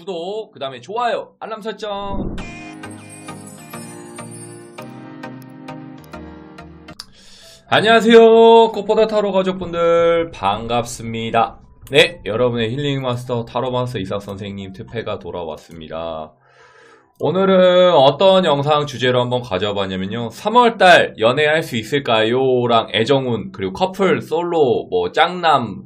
구독, 그 다음에 좋아요, 알람 설정. 안녕하세요. 꽃보다 타로 가족분들 반갑습니다. 네, 여러분의 힐링 마스터 타로 마스터 이삭 선생님 특패가 돌아왔습니다. 오늘은 어떤 영상 주제로 한번 가져봤냐면요, 3월달 연애할 수 있을까요? 랑 애정운, 그리고 커플, 솔로, 짝남,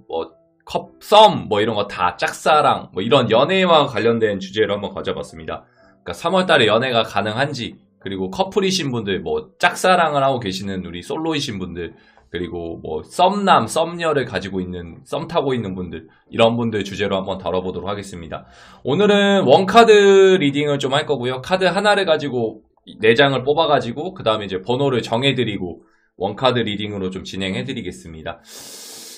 썸, 이런 거 다 짝사랑, 이런 연애와 관련된 주제로 한번 가져봤습니다. 그러니까 3월달에 연애가 가능한지, 그리고 커플이신 분들, 짝사랑을 하고 계시는 우리 솔로이신 분들, 그리고 썸남, 썸녀를 가지고 있는, 썸 타고 있는 분들, 이런 분들 주제로 한번 다뤄보도록 하겠습니다. 오늘은 원카드 리딩을 좀 할 거고요. 카드 하나를 가지고 4장을 뽑아가지고, 그 다음에 이제 번호를 정해드리고, 원카드 리딩으로 좀 진행해드리겠습니다.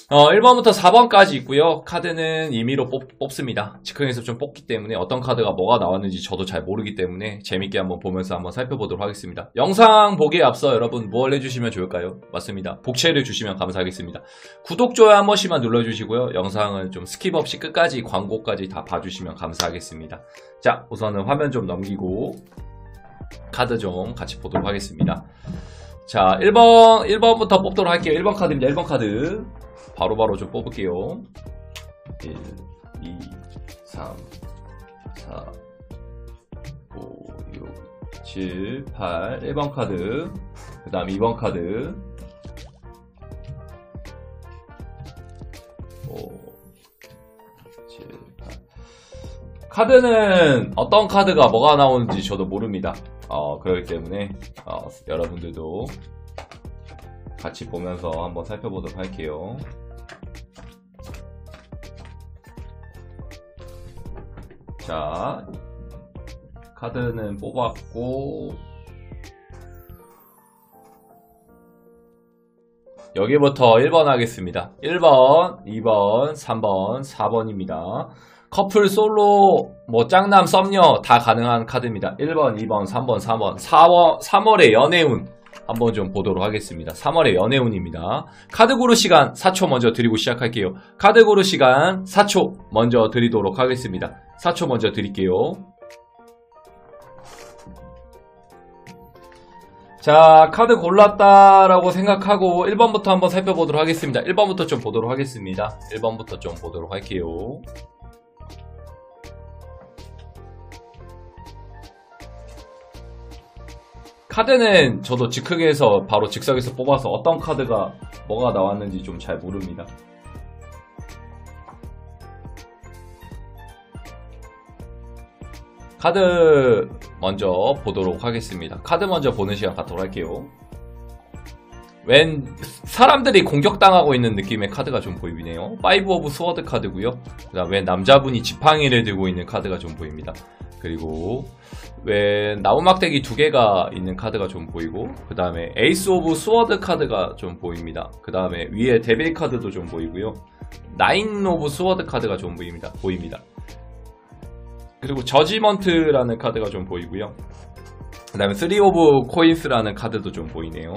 1번부터 4번까지 있고요. 카드는 임의로 뽑습니다. 즉흥에서 좀 뽑기 때문에 어떤 카드가 뭐가 나왔는지 저도 잘 모르기 때문에 재밌게 한번 보면서 한번 살펴보도록 하겠습니다. 영상 보기에 앞서 여러분 뭘 해주시면 좋을까요? 맞습니다. 복채를 주시면 감사하겠습니다. 구독, 좋아요 한 번씩만 눌러주시고요. 영상은 좀 스킵 없이 끝까지 광고까지 다 봐주시면 감사하겠습니다. 자, 우선은 화면 좀 넘기고 카드 좀 같이 보도록 하겠습니다. 자, 1번부터 뽑도록 할게요. 1번 카드입니다. 1번 카드. 바로바로 좀 뽑을게요. 1, 2, 3, 4, 5, 6, 7, 8. 1번 카드. 그 다음 2번 카드. 5, 7, 8. 카드는 어떤 카드가 뭐가 나오는지 저도 모릅니다. 그렇기 때문에 여러분들도 같이 보면서 한번 살펴보도록 할게요. 자, 카드는 뽑았고, 여기부터 1번 하겠습니다. 1번, 2번, 3번, 4번입니다. 커플, 솔로, 짝남, 썸녀 다 가능한 카드입니다. 1번, 2번, 3번, 4번. 3월의 연애운 한번 좀 보도록 하겠습니다. 3월의 연애운입니다. 카드 고르 시간 4초 먼저 드리고 시작할게요. 카드 고르 시간 4초 먼저 드리도록 하겠습니다. 4초 먼저 드릴게요. 자, 카드 골랐다라고 생각하고 1번부터 한번 살펴보도록 하겠습니다. 1번부터 좀 보도록 하겠습니다. 1번부터 좀 보도록 할게요. 카드는 저도 즉흥에서 바로 즉석에서 뽑아서 어떤 카드가 뭐가 나왔는지 좀 잘 모릅니다. 카드 먼저 보도록 하겠습니다. 카드 먼저 보는 시간 갖도록 할게요. 웬 사람들이 공격당하고 있는 느낌의 카드가 좀 보이네요. 5 오브 스워드 카드고요. 그 다음 웬 남자분이 지팡이를 들고 있는 카드가 좀 보입니다. 그리고 웬 나무막대기 2개가 있는 카드가 좀 보이고, 그 다음에 에이스 오브 스워드 카드가 좀 보입니다. 그 다음에 위에 데빌 카드도 좀 보이고요. 9 오브 스워드 카드가 좀 보입니다. 그리고 저지먼트라는 카드가 좀 보이고요. 그 다음에 3 오브 코인스라는 카드도 좀 보이네요.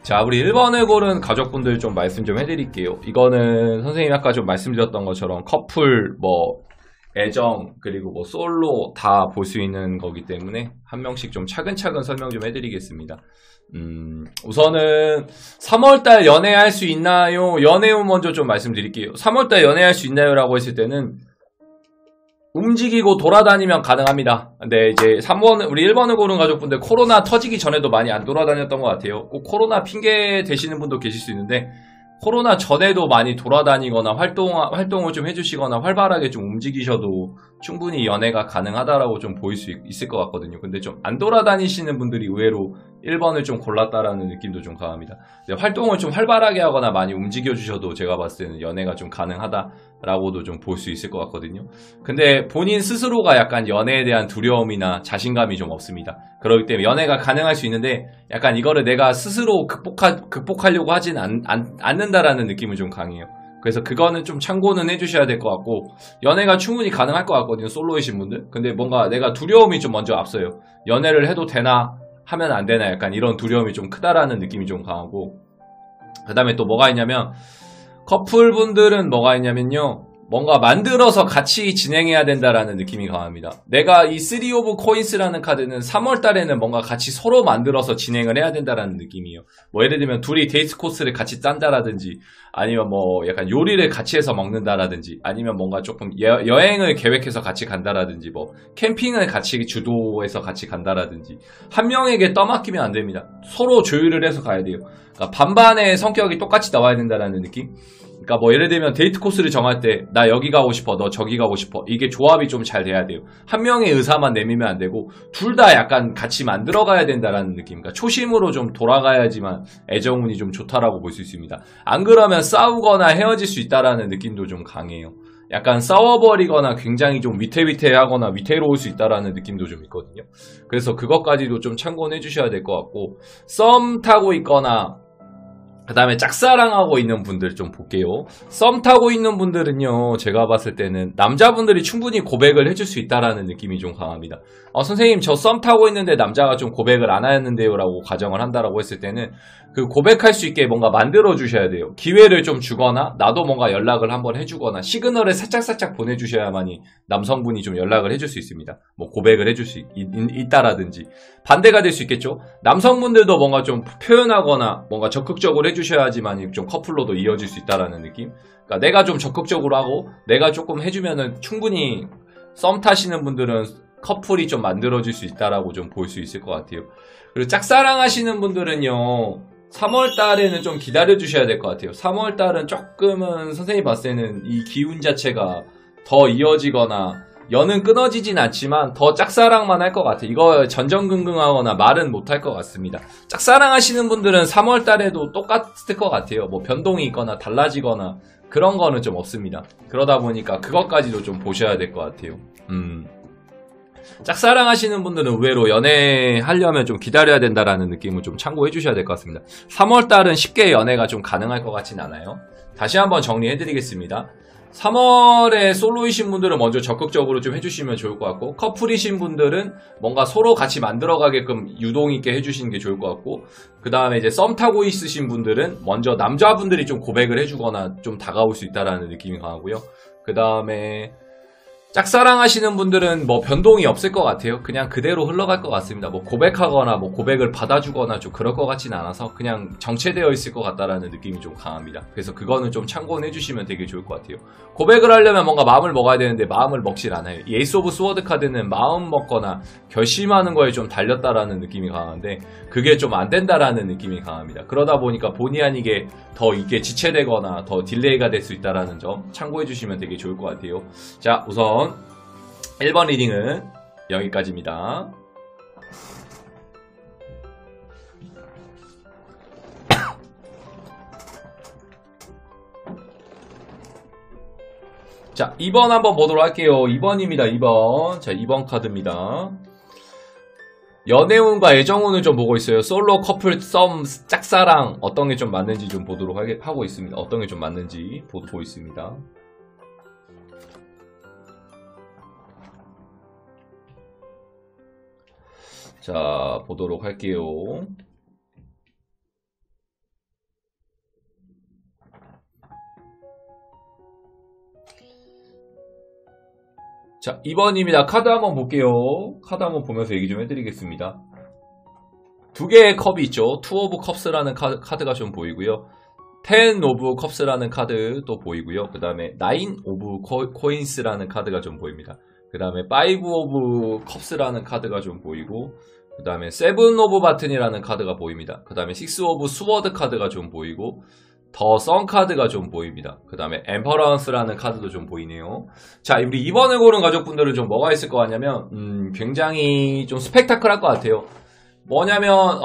자, 우리 1번을 고른 가족분들 좀 말씀 좀 해드릴게요. 이거는 선생님이 아까 좀 말씀드렸던 것처럼 커플, 애정, 그리고 솔로 다 볼 수 있는 거기 때문에 한 명씩 좀 차근차근 설명 좀 해드리겠습니다. 우선은 3월달 연애할 수 있나요? 연애운 먼저 좀 말씀드릴게요. 3월달 연애할 수 있나요? 라고 했을 때는 움직이고 돌아다니면 가능합니다. 근데 이제 3번, 우리 1번을 고른 가족분들 코로나 터지기 전에도 많이 안 돌아다녔던 것 같아요. 꼭 코로나 핑계 대시는 분도 계실 수 있는데, 코로나 전에도 많이 돌아다니거나 활동을 좀 해주시거나 활발하게 좀 움직이셔도 충분히 연애가 가능하다라고 좀 보일 수 있을 것 같거든요. 근데 좀 안 돌아다니시는 분들이 의외로 1번을 좀 골랐다라는 느낌도 좀 강합니다. 활동을 좀 활발하게 하거나 많이 움직여주셔도 제가 봤을 때는 연애가 좀 가능하다라고도 좀 볼 수 있을 것 같거든요. 근데 본인 스스로가 약간 연애에 대한 두려움이나 자신감이 좀 없습니다. 그렇기 때문에 연애가 가능할 수 있는데 약간 이거를 내가 스스로 극복하려고 하진 않는다라는 느낌은 좀 강해요. 그래서 그거는 좀 참고는 해주셔야 될 것 같고, 연애가 충분히 가능할 것 같거든요, 솔로이신 분들. 근데 뭔가 내가 두려움이 좀 먼저 앞서요. 연애를 해도 되나 하면 안 되나, 약간 이런 두려움이 좀 크다라는 느낌이 좀 강하고, 그 다음에 또 뭐가 있냐면, 커플분들은 뭐가 있냐면요, 뭔가 만들어서 같이 진행해야 된다라는 느낌이 강합니다. 내가 이 3 오브 코인스라는 카드는 3월 달에는 뭔가 같이 서로 만들어서 진행을 해야 된다라는 느낌이에요. 뭐 예를 들면 둘이 데이트 코스를 같이 짠다라든지 아니면 뭐 약간 요리를 같이 해서 먹는다라든지 아니면 뭔가 조금 여행을 계획해서 같이 간다라든지 뭐 캠핑을 같이 주도해서 같이 간다라든지 한 명에게 떠맡기면 안 됩니다. 서로 조율을 해서 가야 돼요. 그러니까 반반의 성격이 똑같이 나와야 된다라는 느낌? 그러니까 뭐 예를 들면 데이트 코스를 정할 때 나 여기 가고 싶어 너 저기 가고 싶어 이게 조합이 좀 잘 돼야 돼요. 한 명의 의사만 내밀면 안 되고 둘 다 약간 같이 만들어 가야 된다라는 느낌. 그러니까 초심으로 좀 돌아가야지만 애정운이 좀 좋다라고 볼 수 있습니다. 안 그러면 싸우거나 헤어질 수 있다라는 느낌도 좀 강해요. 약간 싸워버리거나 굉장히 좀 위태위태하거나 위태로울 수 있다라는 느낌도 좀 있거든요. 그래서 그것까지도 좀 참고해 주셔야 될 것 같고 썸 타고 있거나 그 다음에 짝사랑하고 있는 분들 좀 볼게요. 썸 타고 있는 분들은요, 제가 봤을 때는 남자분들이 충분히 고백을 해줄 수 있다라는 느낌이 좀 강합니다. 선생님, 저 썸 타고 있는데 남자가 좀 고백을 안 하였는데요? 라고 가정을 한다라고 했을 때는 그 고백할 수 있게 뭔가 만들어 주셔야 돼요. 기회를 좀 주거나, 나도 뭔가 연락을 한번 해주거나, 시그널을 살짝살짝 보내주셔야만이 남성분이 좀 연락을 해줄 수 있습니다. 뭐 고백을 해줄 수 있다라든지. 반대가 될 수 있겠죠? 남성분들도 뭔가 좀 표현하거나, 뭔가 적극적으로 해주셔야지만 좀 커플로도 이어질 수 있다라는 느낌? 그러니까 내가 좀 적극적으로 하고, 내가 조금 해주면은 충분히 썸 타시는 분들은 커플이 좀 만들어질 수 있다라고 좀 볼 수 있을 것 같아요. 그리고 짝사랑 하시는 분들은요, 3월 달에는 좀 기다려 주셔야 될 것 같아요. 3월 달은 조금은 선생님이 봤을 때는 이 기운 자체가 더 이어지거나 연은 끊어지진 않지만 더 짝사랑만 할 것 같아요. 이거 전전긍긍하거나 말은 못 할 것 같습니다. 짝사랑 하시는 분들은 3월 달에도 똑같을 것 같아요. 뭐 변동이 있거나 달라지거나 그런 거는 좀 없습니다. 그러다 보니까 그것까지도 좀 보셔야 될 것 같아요. 짝사랑 하시는 분들은 의외로 연애하려면 좀 기다려야 된다라는 느낌을 좀 참고해 주셔야 될 것 같습니다. 3월달은 쉽게 연애가 좀 가능할 것 같진 않아요. 다시 한번 정리해 드리겠습니다. 3월에 솔로이신 분들은 먼저 적극적으로 좀 해주시면 좋을 것 같고, 커플이신 분들은 뭔가 서로 같이 만들어가게끔 유동있게 해주시는 게 좋을 것 같고, 그 다음에 이제 썸 타고 있으신 분들은 먼저 남자분들이 좀 고백을 해주거나 좀 다가올 수 있다라는 느낌이 강하고요. 그 다음에 짝사랑 하시는 분들은 뭐 변동이 없을 것 같아요. 그냥 그대로 흘러갈 것 같습니다. 뭐 고백하거나 뭐 고백을 받아주거나 좀 그럴 것 같진 않아서 그냥 정체되어 있을 것 같다라는 느낌이 좀 강합니다. 그래서 그거는 좀 참고해 주시면 되게 좋을 것 같아요. 고백을 하려면 뭔가 마음을 먹어야 되는데 마음을 먹질 않아요. 이 에이스 오브 스워드 카드는 마음 먹거나 결심하는 거에 좀 달렸다라는 느낌이 강한데 그게 좀 안 된다라는 느낌이 강합니다. 그러다 보니까 본의 아니게 더 이게 지체되거나 더 딜레이가 될 수 있다라는 점 참고해 주시면 되게 좋을 것 같아요. 자, 우선 1번 리딩은 여기까지입니다. 자, 2번 한번 보도록 할게요. 2번입니다. 2번. 자, 2번 카드입니다. 연애운과 애정운을 좀 보고 있어요. 솔로, 커플, 썸, 짝사랑 어떤 게 좀 맞는지 좀 보도록 하고 있습니다. 어떤 게 좀 맞는지 보고 있습니다. 자, 보도록 할게요. 자, 2번입니다. 카드 한번 볼게요. 카드 한번 보면서 얘기 좀 해드리겠습니다. 두 개의 컵이 있죠. 투 오브 컵스라는 카드가 좀 보이고요. 10 오브 컵스라는 카드도 보이고요. 그 다음에 9 오브 코인스라는 카드가 좀 보입니다. 그 다음에 5 오브 컵스라는 카드가 좀 보이고, 그 다음에 7 오브 바튼이라는 카드가 보입니다. 그 다음에 6 오브 스워드 카드가 좀 보이고, 더 선 카드가 좀 보입니다. 그 다음에 엠퍼런스라는 카드도 좀 보이네요. 자, 우리 2번을 고른 가족분들은 좀 뭐가 있을 것 같냐면 굉장히 좀 스펙타클할 것 같아요. 뭐냐면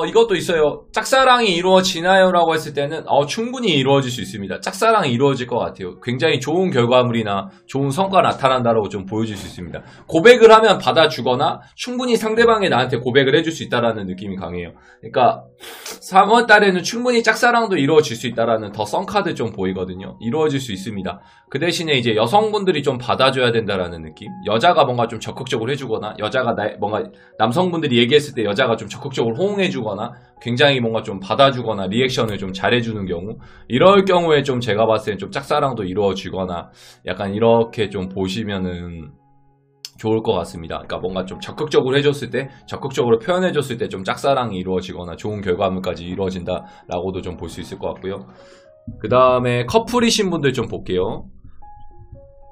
이것도 있어요. 짝사랑이 이루어지나요? 라고 했을 때는 충분히 이루어질 수 있습니다. 짝사랑이 이루어질 것 같아요. 굉장히 좋은 결과물이나 좋은 성과가 나타난다라고 좀 보여줄 수 있습니다. 고백을 하면 받아주거나 충분히 상대방이 나한테 고백을 해줄 수 있다라는 느낌이 강해요. 그러니까 3월 달에는 충분히 짝사랑도 이루어질 수 있다라는 더 썬카드 좀 보이거든요. 이루어질 수 있습니다. 그 대신에 이제 여성분들이 좀 받아줘야 된다라는 느낌. 여자가 뭔가 좀 적극적으로 해주거나 여자가 뭔가 남성분들이 얘기했을 때 여자가 여자가 좀 적극적으로 호응해주거나 굉장히 뭔가 좀 받아주거나 리액션을 좀 잘해주는 경우, 이럴 경우에 좀 제가 봤을 때 좀 짝사랑도 이루어지거나 약간 이렇게 좀 보시면은 좋을 것 같습니다. 그러니까 뭔가 좀 적극적으로 해줬을 때, 적극적으로 표현해줬을 때 좀 짝사랑이 이루어지거나 좋은 결과물까지 이루어진다라고도 좀 볼 수 있을 것 같고요. 그 다음에 커플이신 분들 좀 볼게요.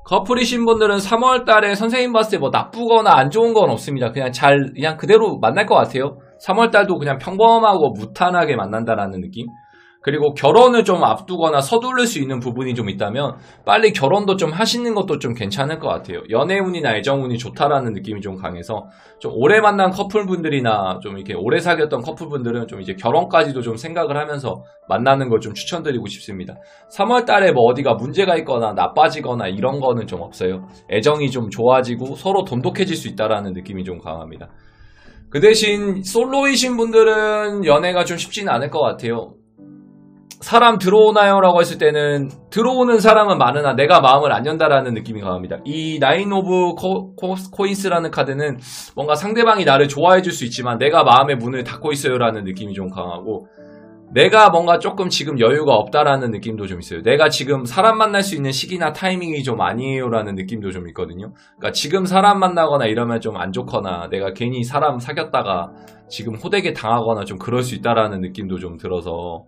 커플이신 분들은 3월달에 선생님 봤을 때 뭐 나쁘거나 안 좋은 건 없습니다. 그냥 그대로 만날 것 같아요. 3월달도 그냥 평범하고 무탄하게 만난다라는 느낌. 그리고 결혼을 좀 앞두거나 서두를 수 있는 부분이 좀 있다면 빨리 결혼도 좀 하시는 것도 좀 괜찮을 것 같아요. 연애운이나 애정운이 좋다라는 느낌이 좀 강해서 좀 오래 만난 커플분들이나 좀 이렇게 오래 사귀었던 커플분들은 좀 이제 결혼까지도 좀 생각을 하면서 만나는 걸 좀 추천드리고 싶습니다. 3월 달에 뭐 어디가 문제가 있거나 나빠지거나 이런 거는 좀 없어요. 애정이 좀 좋아지고 서로 돈독해질 수 있다라는 느낌이 좀 강합니다. 그 대신 솔로이신 분들은 연애가 좀 쉽지는 않을 것 같아요. 사람 들어오나요? 라고 했을 때는 들어오는 사람은 많으나 내가 마음을 안 연다라는 느낌이 강합니다. 이 나인 오브 코인스라는 카드는 뭔가 상대방이 나를 좋아해 줄 수 있지만 내가 마음의 문을 닫고 있어요 라는 느낌이 좀 강하고, 내가 뭔가 조금 지금 여유가 없다라는 느낌도 좀 있어요. 내가 지금 사람 만날 수 있는 시기나 타이밍이 좀 아니에요 라는 느낌도 좀 있거든요. 그러니까 지금 사람 만나거나 이러면 좀 안 좋거나 내가 괜히 사람 사귀었다가 지금 호되게 당하거나 좀 그럴 수 있다라는 느낌도 좀 들어서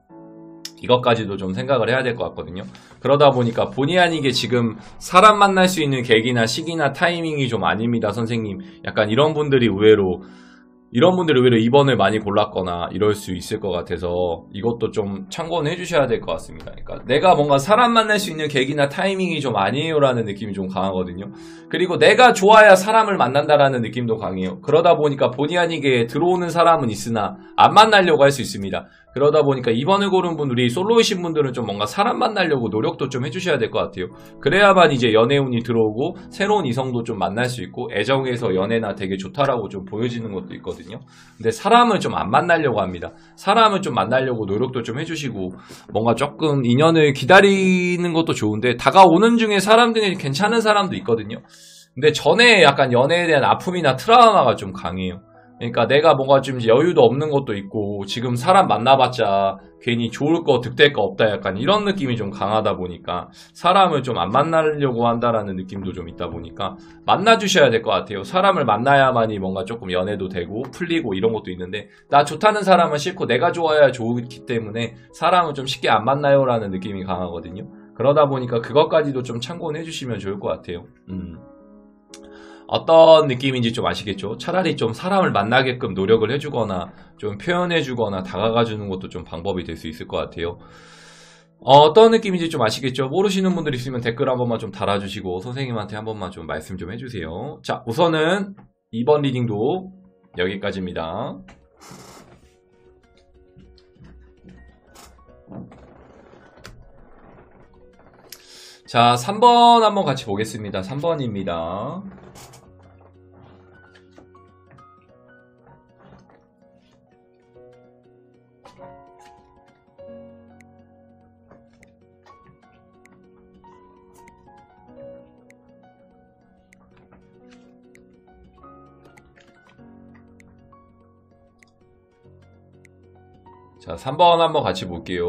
이것까지도 좀 생각을 해야 될 것 같거든요. 그러다 보니까 본의 아니게 지금 사람 만날 수 있는 계기나 시기나 타이밍이 좀 아닙니다, 선생님. 약간 이런 분들이 의외로 이번을 많이 골랐거나 이럴 수 있을 것 같아서 이것도 좀 참고는 해주셔야 될 것 같습니다. 그러니까 내가 뭔가 사람 만날 수 있는 계기나 타이밍이 좀 아니에요 라는 느낌이 좀 강하거든요. 그리고 내가 좋아야 사람을 만난다라는 느낌도 강해요. 그러다 보니까 본의 아니게 들어오는 사람은 있으나 안 만나려고 할 수 있습니다. 그러다 보니까 이번을 고른 분들이 솔로이신 분들은 좀 뭔가 사람 만나려고 노력도 좀 해주셔야 될 것 같아요. 그래야만 이제 연애운이 들어오고 새로운 이성도 좀 만날 수 있고 애정에서 연애나 되게 좋다라고 좀 보여지는 것도 있거든요. 근데 사람을 좀 안 만나려고 합니다. 사람을 좀 만나려고 노력도 좀 해주시고 뭔가 조금 인연을 기다리는 것도 좋은데 다가오는 중에 사람들이 괜찮은 사람도 있거든요. 근데 전에 약간 연애에 대한 아픔이나 트라우마가 좀 강해요. 그러니까 내가 뭔가 좀 여유도 없는 것도 있고 지금 사람 만나봤자 괜히 좋을 거 득될 거 없다 약간 이런 느낌이 좀 강하다 보니까 사람을 좀 안 만나려고 한다라는 느낌도 좀 있다 보니까 만나주셔야 될 것 같아요. 사람을 만나야만이 뭔가 조금 연애도 되고 풀리고 이런 것도 있는데 나 좋다는 사람은 싫고 내가 좋아야 좋기 때문에 사람을 좀 쉽게 안 만나요 라는 느낌이 강하거든요. 그러다 보니까 그것까지도 좀 참고는 해주시면 좋을 것 같아요. 어떤 느낌인지 좀 아시겠죠? 차라리 좀 사람을 만나게끔 노력을 해주거나 좀 표현해주거나 다가가주는 것도 좀 방법이 될 수 있을 것 같아요. 어떤 느낌인지 좀 아시겠죠? 모르시는 분들 있으면 댓글 한 번만 좀 달아주시고 선생님한테 한 번만 좀 말씀 좀 해주세요. 자, 우선은 이번 리딩도 여기까지입니다. 자, 3번 한번 같이 보겠습니다. 3번입니다. 자, 3번 한번 같이 볼게요.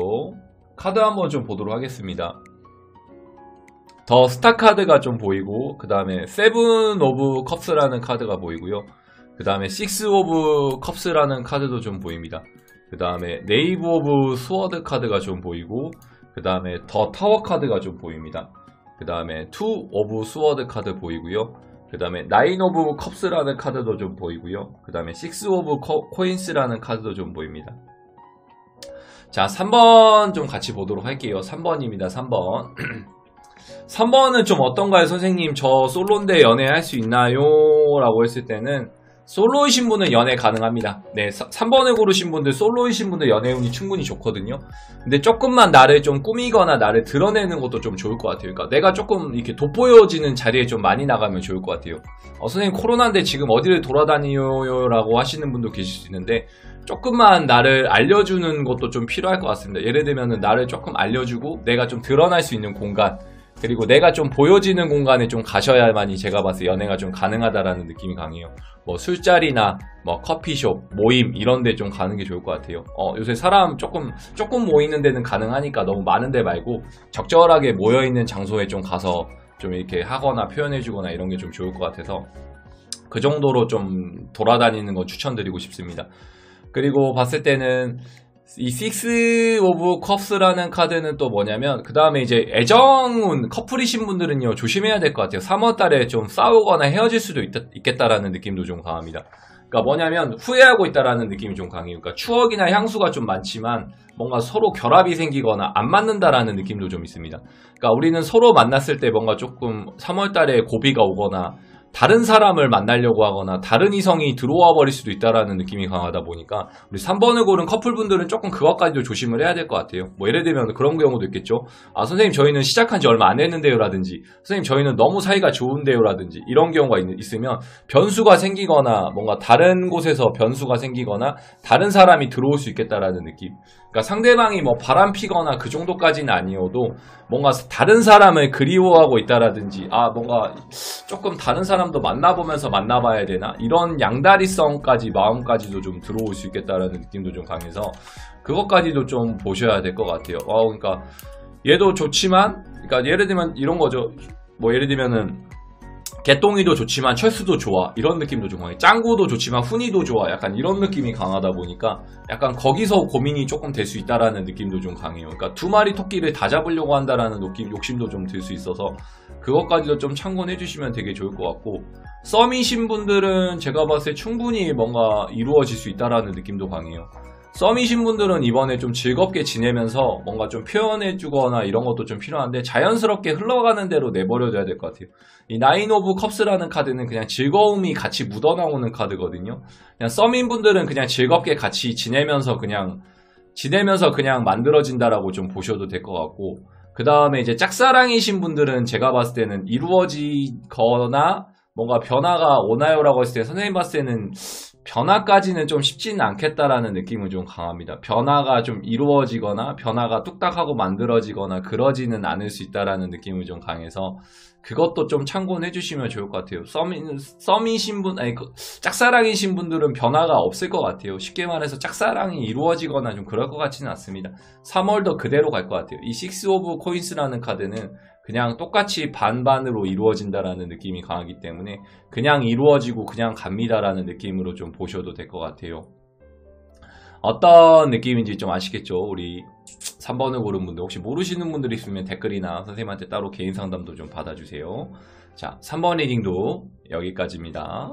카드 한번 좀 보도록 하겠습니다. 더 스타 카드가 좀 보이고 그 다음에 세븐 오브 컵스라는 카드가 보이고요. 그 다음에 식스 오브 컵스라는 카드도 좀 보입니다. 그 다음에 네이브 오브 스워드 카드가 좀 보이고 그 다음에 더 타워 카드가 좀 보입니다. 그 다음에 투 오브 스워드 카드 보이고요. 그 다음에 나인 오브 컵스라는 카드도 좀 보이고요. 그 다음에 식스 오브 코인스라는 카드도 좀 보입니다. 자, 3번 좀 같이 보도록 할게요. 3번입니다. 3번. 3번은 좀 어떤가요? 선생님, 저 솔로인데 연애할 수 있나요? 라고 했을 때는 솔로이신 분은 연애 가능합니다. 네, 3번을 고르신 분들, 솔로이신 분들 연애운이 충분히 좋거든요. 근데 조금만 나를 좀 꾸미거나 나를 드러내는 것도 좀 좋을 것 같아요. 그러니까 내가 조금 이렇게 돋보여지는 자리에 좀 많이 나가면 좋을 것 같아요. 선생님, 코로나인데 지금 어디를 돌아다니요? 라고 하시는 분도 계실 수 있는데 조금만 나를 알려주는 것도 좀 필요할 것 같습니다. 예를 들면 나를 조금 알려주고 내가 좀 드러날 수 있는 공간, 그리고 내가 좀 보여지는 공간에 좀 가셔야만이 제가 봤을 때 연애가 좀 가능하다라는 느낌이 강해요. 뭐 술자리나 뭐 커피숍, 모임 이런 데 좀 가는 게 좋을 것 같아요. 요새 사람 조금 모이는 데는 가능하니까 너무 많은 데 말고 적절하게 모여있는 장소에 좀 가서 좀 이렇게 하거나 표현해주거나 이런 게 좀 좋을 것 같아서 그 정도로 좀 돌아다니는 거 추천드리고 싶습니다. 그리고 봤을 때는 이 식스 오브 컵스라는 카드는 또 뭐냐면 그 다음에 이제 애정운 커플이신 분들은요 조심해야 될 것 같아요. 3월달에 좀 싸우거나 헤어질 수도 있겠다라는 느낌도 좀 강합니다. 그러니까 뭐냐면 후회하고 있다라는 느낌이 좀 강해요. 그러니까 추억이나 향수가 좀 많지만 뭔가 서로 결합이 생기거나 안 맞는다라는 느낌도 좀 있습니다. 그러니까 우리는 서로 만났을 때 뭔가 조금 3월달에 고비가 오거나 다른 사람을 만나려고 하거나 다른 이성이 들어와 버릴 수도 있다라는 느낌이 강하다 보니까 우리 3번을 고른 커플분들은 조금 그것까지도 조심을 해야 될 것 같아요. 뭐 예를 들면 그런 경우도 있겠죠. 아 선생님 저희는 시작한 지 얼마 안 됐는데요 라든지 선생님 저희는 너무 사이가 좋은데요 라든지 이런 경우가 있으면 변수가 생기거나 뭔가 다른 곳에서 변수가 생기거나 다른 사람이 들어올 수 있겠다라는 느낌. 그러니까 상대방이 뭐 바람 피거나 그 정도까지는 아니어도 뭔가 다른 사람을 그리워하고 있다라든지 아 뭔가 조금 다른 사람도 만나보면서 만나봐야 되나 이런 양다리성까지 마음까지도 좀 들어올 수 있겠다라는 느낌도 좀 강해서 그것까지도 좀 보셔야 될 것 같아요. 그러니까 얘도 좋지만 그러니까 예를 들면 이런 거죠. 뭐 예를 들면은 개똥이도 좋지만 철수도 좋아 이런 느낌도 좀 강해. 짱구도 좋지만 훈이도 좋아 약간 이런 느낌이 강하다 보니까 약간 거기서 고민이 조금 될 수 있다라는 느낌도 좀 강해요. 그러니까 두 마리 토끼를 다 잡으려고 한다라는 욕심도 좀 들 수 있어서 그것까지도 좀 참고해 주시면 되게 좋을 것 같고 썸이신 분들은 제가 봤을 때 충분히 뭔가 이루어질 수 있다라는 느낌도 강해요. 썸이신 분들은 이번에 좀 즐겁게 지내면서 뭔가 좀 표현해주거나 이런 것도 좀 필요한데 자연스럽게 흘러가는 대로 내버려둬야 될 것 같아요. 이 나인 오브 컵스라는 카드는 그냥 즐거움이 같이 묻어나오는 카드거든요. 그냥 썸인 분들은 그냥 즐겁게 같이 지내면서 그냥 만들어진다라고 좀 보셔도 될 것 같고 그 다음에 이제 짝사랑이신 분들은 제가 봤을 때는 이루어지거나 뭔가 변화가 오나요라고 했을 때 선생님 봤을 때는 변화까지는 좀 쉽지는 않겠다라는 느낌은 좀 강합니다. 변화가 좀 이루어지거나 변화가 뚝딱하고 만들어지거나 그러지는 않을 수 있다라는 느낌이 좀 강해서 그것도 좀 참고해 주시면 좋을 것 같아요. 썸이신 분, 짝사랑이신 분들은 변화가 없을 것 같아요. 쉽게 말해서 짝사랑이 이루어지거나 좀 그럴 것 같지는 않습니다. 3월도 그대로 갈 것 같아요. 이 식스 오브 코인스라는 카드는 그냥 똑같이 반반으로 이루어진다라는 느낌이 강하기 때문에 그냥 이루어지고 그냥 갑니다라는 느낌으로 좀 보셔도 될 것 같아요. 어떤 느낌인지 좀 아시겠죠? 우리 3번을 고른 분들 혹시 모르시는 분들이 있으면 댓글이나 선생님한테 따로 개인 상담도 좀 받아주세요. 자, 3번 리딩도 여기까지입니다.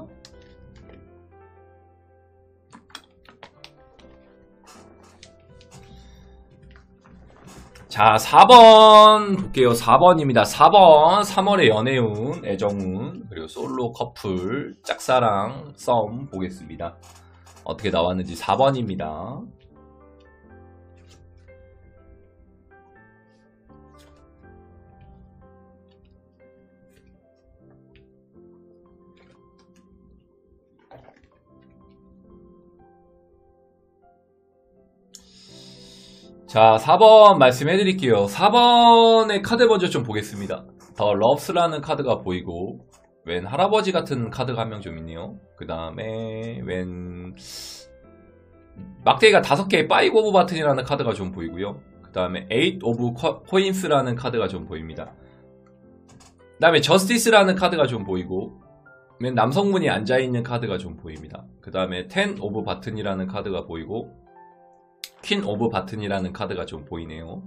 자, 4번 볼게요. 4번입니다. 4번 3월의 연애운, 애정운, 그리고 솔로 커플, 짝사랑, 썸 보겠습니다. 어떻게 나왔는지 4번입니다. 자, 4번 말씀해 드릴게요. 4번의 카드 먼저 좀 보겠습니다. 더 러브스라는 카드가 보이고 웬 할아버지 같은 카드가 한 명 좀 있네요. 그 다음에 웬 막대기가 5개의 5 오브 바튼이라는 카드가 좀 보이고요. 그 다음에 8 오브 코인스라는 카드가 좀 보입니다. 그 다음에 저스티스라는 카드가 좀 보이고 맨 남성분이 앉아있는 카드가 좀 보입니다. 그 다음에 10 오브 바튼이라는 카드가 보이고 퀸 오브 바튼이라는 카드가 좀 보이네요.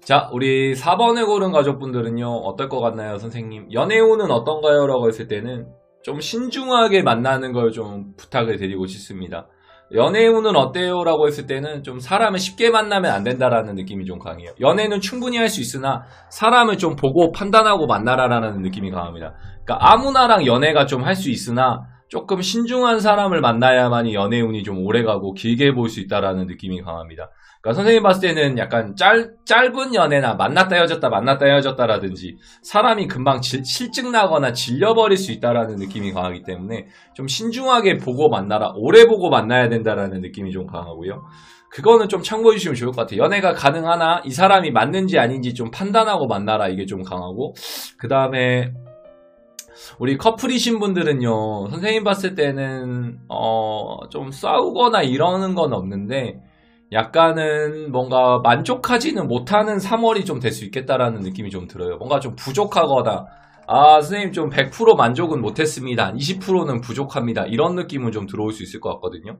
자, 우리 4번을 고른 가족분들은요 어떨 것 같나요 선생님? 연애운은 어떤가요? 라고 했을 때는 좀 신중하게 만나는 걸 좀 부탁을 드리고 싶습니다. 연애운은 어때요? 라고 했을 때는 좀 사람을 쉽게 만나면 안 된다라는 느낌이 좀 강해요. 연애는 충분히 할 수 있으나 사람을 좀 보고 판단하고 만나라라는 느낌이 강합니다. 그러니까 아무나랑 연애가 좀 할 수 있으나 조금 신중한 사람을 만나야만이 연애운이 좀 오래가고 길게 볼 수 있다라는 느낌이 강합니다. 그러니까 선생님 봤을 때는 약간 짧은 연애나 만났다 헤어졌다라든지 사람이 금방 실증나거나 질려버릴 수 있다라는 느낌이 강하기 때문에 좀 신중하게 보고 만나라, 오래 보고 만나야 된다라는 느낌이 좀 강하고요. 그거는 좀 참고해 주시면 좋을 것 같아요. 연애가 가능하나 이 사람이 맞는지 아닌지 좀 판단하고 만나라, 이게 좀 강하고, 그 다음에 우리 커플이신 분들은요, 선생님 봤을 때는 좀 싸우거나 이러는 건 없는데 약간은 뭔가 만족하지는 못하는 3월이 좀 될 수 있겠다라는 느낌이 좀 들어요. 뭔가 좀 부족하거나, 선생님 좀 100% 만족은 못했습니다, 20%는 부족합니다, 이런 느낌은 좀 들어올 수 있을 것 같거든요.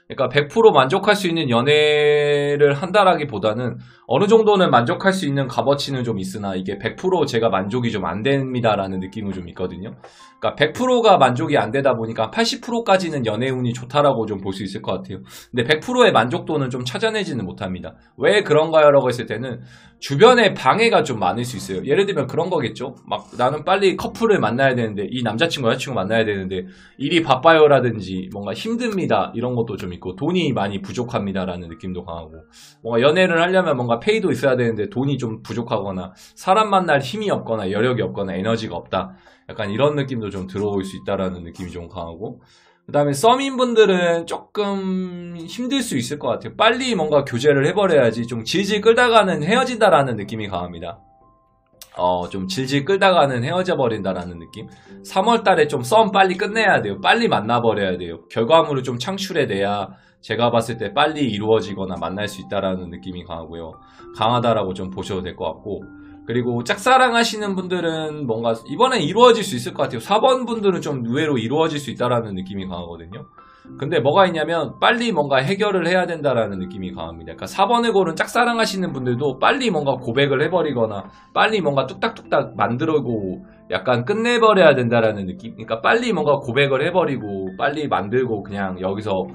그러니까 100% 만족할 수 있는 연애를 한다라기보다는 어느 정도는 만족할 수 있는 값어치는 좀 있으나 이게 100% 제가 만족이 좀 안 됩니다라는 느낌은 좀 있거든요. 그러니까 100%가 만족이 안 되다 보니까 80%까지는 연애운이 좋다라고 좀 볼 수 있을 것 같아요. 근데 100%의 만족도는 좀 찾아내지는 못합니다. 왜 그런가요? 라고 했을 때는 주변에 방해가 좀 많을 수 있어요. 예를 들면 그런 거겠죠. 막 나는 빨리 커플을 만나야 되는데, 이 남자친구 여자친구 만나야 되는데 일이 바빠요 라든지 뭔가 힘듭니다, 이런 것도 좀 있고, 돈이 많이 부족합니다 라는 느낌도 강하고, 뭔가 연애를 하려면 뭔가 페이도 있어야 되는데 돈이 좀 부족하거나 사람 만날 힘이 없거나 여력이 없거나 에너지가 없다, 약간 이런 느낌도 좀 들어올 수 있다라는 느낌이 좀 강하고, 그 다음에 썸인분들은 조금 힘들 수 있을 것 같아요. 빨리 뭔가 교제를 해버려야지 좀 질질 끌다가는 헤어진다라는 느낌이 강합니다. 좀 질질 끌다가는 헤어져 버린다라는 느낌. 3월달에 좀 썸 빨리 끝내야 돼요. 빨리 만나버려야 돼요. 결과물을 좀 창출해내야 제가 봤을 때 빨리 이루어지거나 만날 수 있다라는 느낌이 강하고요. 강하다라고 좀 보셔도 될 것 같고, 그리고 짝사랑 하시는 분들은 뭔가 이번엔 이루어질 수 있을 것 같아요. 4번 분들은 좀 의외로 이루어질 수 있다라는 느낌이 강하거든요. 근데 뭐가 있냐면 빨리 뭔가 해결을 해야 된다라는 느낌이 강합니다. 그러니까 4번을 고른 짝사랑 하시는 분들도 빨리 뭔가 고백을 해버리거나 빨리 뭔가 뚝딱뚝딱 만들고 약간 끝내버려야 된다라는 느낌. 그러니까 빨리 뭔가 고백을 해버리고 빨리 만들고 그냥 여기서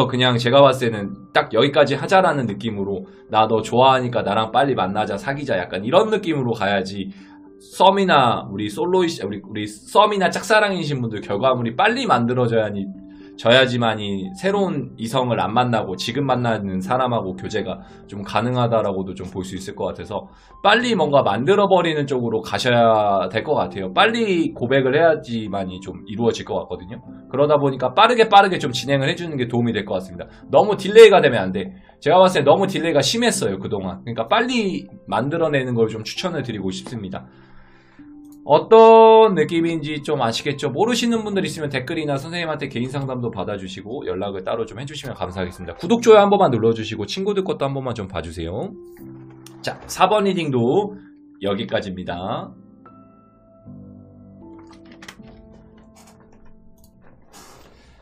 그냥 제가 봤을 때는 딱 여기까지 하자라는 느낌으로, 나 너 좋아하니까 나랑 빨리 만나자, 사귀자, 약간 이런 느낌으로 가야지. 썸이나 우리 썸이나 짝사랑이신 분들 결과물이 빨리 만들어져야지만이 새로운 이성을 안 만나고 지금 만나는 사람하고 교제가 좀 가능하다라고도 좀 볼 수 있을 것 같아서 빨리 뭔가 만들어버리는 쪽으로 가셔야 될 것 같아요. 빨리 고백을 해야지만이 좀 이루어질 것 같거든요. 그러다 보니까 빠르게 좀 진행을 해주는 게 도움이 될 것 같습니다. 너무 딜레이가 되면 안 돼. 제가 봤을 때 너무 딜레이가 심했어요, 그동안. 그러니까 빨리 만들어내는 걸 좀 추천을 드리고 싶습니다. 어떤 느낌인지 좀 아시겠죠? 모르시는 분들 있으면 댓글이나 선생님한테 개인 상담도 받아주시고 연락을 따로 좀 해주시면 감사하겠습니다. 구독, 좋아요 한 번만 눌러주시고 친구들 것도 한 번만 좀 봐주세요. 자, 4번 리딩도 여기까지입니다.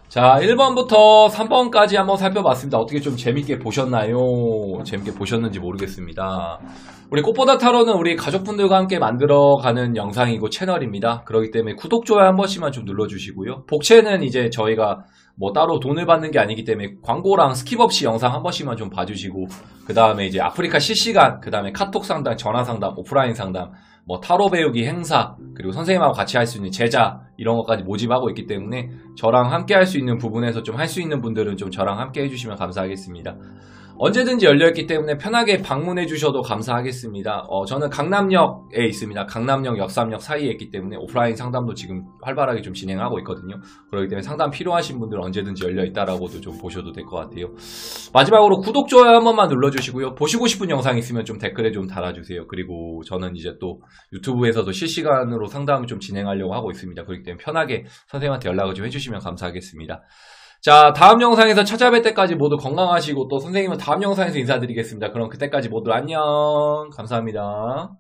자, 1번부터 3번까지 한번 살펴봤습니다. 어떻게 좀 재밌게 보셨나요? 재밌게 보셨는지 모르겠습니다. 우리 꽃보다 타로는 우리 가족분들과 함께 만들어가는 영상이고 채널입니다. 그렇기 때문에 구독, 좋아요 한 번씩만 좀 눌러주시고요. 복채는 이제 저희가 뭐 따로 돈을 받는 게 아니기 때문에 광고랑 스킵 없이 영상 한 번씩만 좀 봐주시고, 그 다음에 이제 아프리카 실시간, 그 다음에 카톡 상담, 전화 상담, 오프라인 상담, 뭐 타로 배우기 행사, 그리고 선생님하고 같이 할 수 있는 제자, 이런 것까지 모집하고 있기 때문에 저랑 함께 할 수 있는 부분에서 좀 할 수 있는 분들은 좀 저랑 함께 해주시면 감사하겠습니다. 언제든지 열려있기 때문에 편하게 방문해 주셔도 감사하겠습니다. 저는 강남역에 있습니다. 강남역, 역삼역 사이에 있기 때문에 오프라인 상담도 지금 활발하게 좀 진행하고 있거든요. 그렇기 때문에 상담 필요하신 분들 언제든지 열려있다라고도 좀 보셔도 될 것 같아요. 마지막으로 구독, 좋아요 한 번만 눌러주시고요. 보시고 싶은 영상 있으면 좀 댓글에 좀 달아주세요. 그리고 저는 이제 또 유튜브에서도 실시간으로 상담을 좀 진행하려고 하고 있습니다. 그렇기 때문에 편하게 선생님한테 연락을 좀 해주시면 감사하겠습니다. 자, 다음 영상에서 찾아뵐 때까지 모두 건강하시고 또 선생님은 다음 영상에서 인사드리겠습니다. 그럼 그때까지 모두 안녕. 감사합니다.